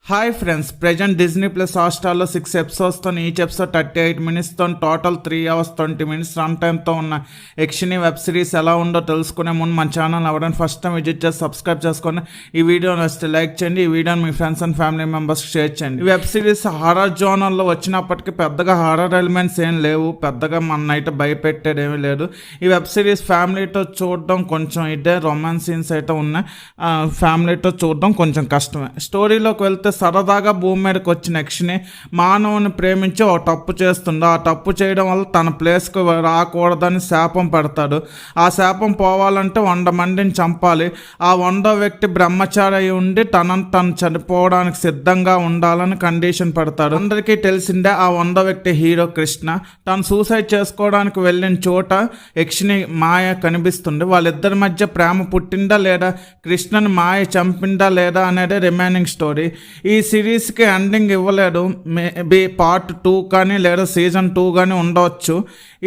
Hi friends, present Disney plus హాట్స్టార్లో 6 ఎపిసోడ్స్తో each episode 38 మినిట్స్తో టోటల్ 3 hours 20 minutes రన్ టైమ్తో ఉన్న యక్షిని వెబ్ సిరీస్ ఎలా ఉందో తెలుసుకునే ముందు మన ఛానల్ ఎవరైనా ఫస్ట్ టైం విజిట్ చేసి సబ్స్క్రైబ్ చేసుకొని ఈ వీడియో నచ్చితే లైక్ చేయండి. ఈ వీడియోని మీ ఫ్రెండ్స్ అండ్ ఫ్యామిలీ మెంబర్స్కి షేర్ చేయండి. ఈ వెబ్ సిరీస్ హారర్ జోనర్లో వచ్చినప్పటికీ పెద్దగా హారర్ ఎలిమెంట్స్ ఏం లేవు, పెద్దగా మన అయితే భయపెట్టేది ఏమీ లేదు. ఈ వెబ్ సిరీస్ ఫ్యామిలీతో చూడడం కొంచెం ఇదే, రొమాన్స్ సీన్స్ అయితే ఉన్నాయి, ఫ్యామిలీతో చూడడం కొంచెం కష్టమే. స్టోరీలోకి వెళ్తే సరదాగా భూమి మీదకి వచ్చిన యక్షిని మానవుని ప్రేమించి ఒక తప్పు చేస్తుందో, ఆ తప్పు చేయడం వల్ల తన ప్లేస్కి రాకూడదని శాపం పెడతాడు. ఆ శాపం పోవాలంటే 100 మందిని చంపాలి. ఆ 100వ వ్యక్తి బ్రహ్మచారి అయి ఉండి తను చనిపోవడానికి సిద్ధంగా ఉండాలని కండిషన్ పెడతాడు. అందరికీ తెలిసిందే ఆ 100వ వ్యక్తి హీరో కృష్ణ. తను సూసైడ్ చేసుకోవడానికి వెళ్ళిన చోట యక్షిని మాయ కనిపిస్తుంది. వాళ్ళిద్దరి మధ్య ప్రేమ పుట్టిందా లేదా, కృష్ణని మాయ చంపిందా లేదా అనేది రిమైనింగ్ స్టోరీ. ఈ సిరీస్కి ఎండింగ్ ఇవ్వలేదు, మేబీ పార్ట్ 2 కానీ లేదా సీజన్ 2 కానీ ఉండవచ్చు.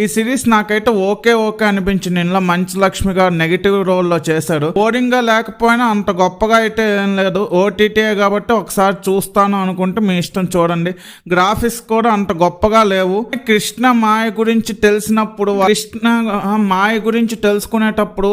ఈ సిరీస్ నాకైతే ఓకే అనిపించింది. ఇందులో మంచు లక్ష్మి గారు నెగిటివ్ రోల్లో చేశారు. బోరింగ్గా లేకపోయినా అంత గొప్పగా అయితే ఏం లేదు. ఓటీటీఏ కాబట్టి ఒకసారి చూస్తాను అనుకుంటే మీ ఇష్టం, చూడండి. గ్రాఫిక్స్ కూడా అంత గొప్పగా లేవు. కృష్ణ మాయ గురించి తెలిసినప్పుడు, కృష్ణ మాయ గురించి తెలుసుకునేటప్పుడు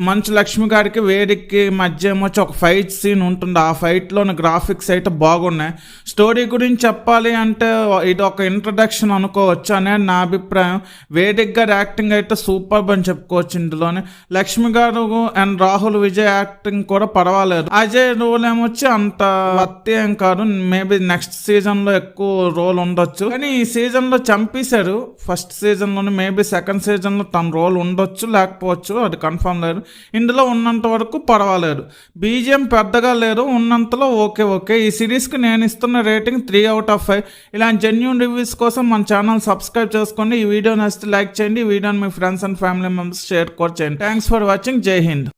మంచు లక్ష్మి గారికి వేదికకి మధ్య ఏమొచ్చి ఒక ఫైట్ సీన్ ఉంటుంది. ఆ ఫైట్లోని గ్రాఫిక్స్ అయితే బాగున్నాయి. స్టోరీ గురించి చెప్పాలి అంటే ఇది ఒక ఇంట్రడక్షన్ అనుకోవచ్చు అనేది నా అభిప్రాయం. వేదిక్ గారి యాక్టింగ్ అయితే సూపర్ అని చెప్పుకోవచ్చు. ఇందులోనే లక్ష్మి గారు అండ్ రాహుల్ విజయ్ యాక్టింగ్ కూడా పర్వాలేదు. అజయ్ రోల్ ఏమొచ్చి అంత వత్తి ఏం కాదు. మేబీ నెక్స్ట్ సీజన్ లో ఎక్కువ రోల్ ఉండొచ్చు, కానీ ఈ సీజన్ లో చంపేశారు. ఫస్ట్ సీజన్ లోనే, మేబీ సెకండ్ సీజన్ లో తన రోల్ ఉండొచ్చు లేకపోవచ్చు, అది కన్ఫర్మ్ లేదు. ఇందులో ఉన్నంత వరకు పర్వాలేదు. బీజిఎం పెద్దగా లేదు, ఉన్నంతలో ఓకే. ఈ సిరీస్కి నేను ఇస్తున్న రేటింగ్ 3 out of 5. ఇలాంటి జెన్యూన్ రివ్యూస్ కోసం మన ఛానల్ సబ్స్క్రైబ్ చేసుకోండి. ఈ వీడియో నచ్చితే లైక్ చేయండి. ఈ వీడియోని మీ friends and family members share కూడా చేయండి. Thanks for watching. Jai Hind.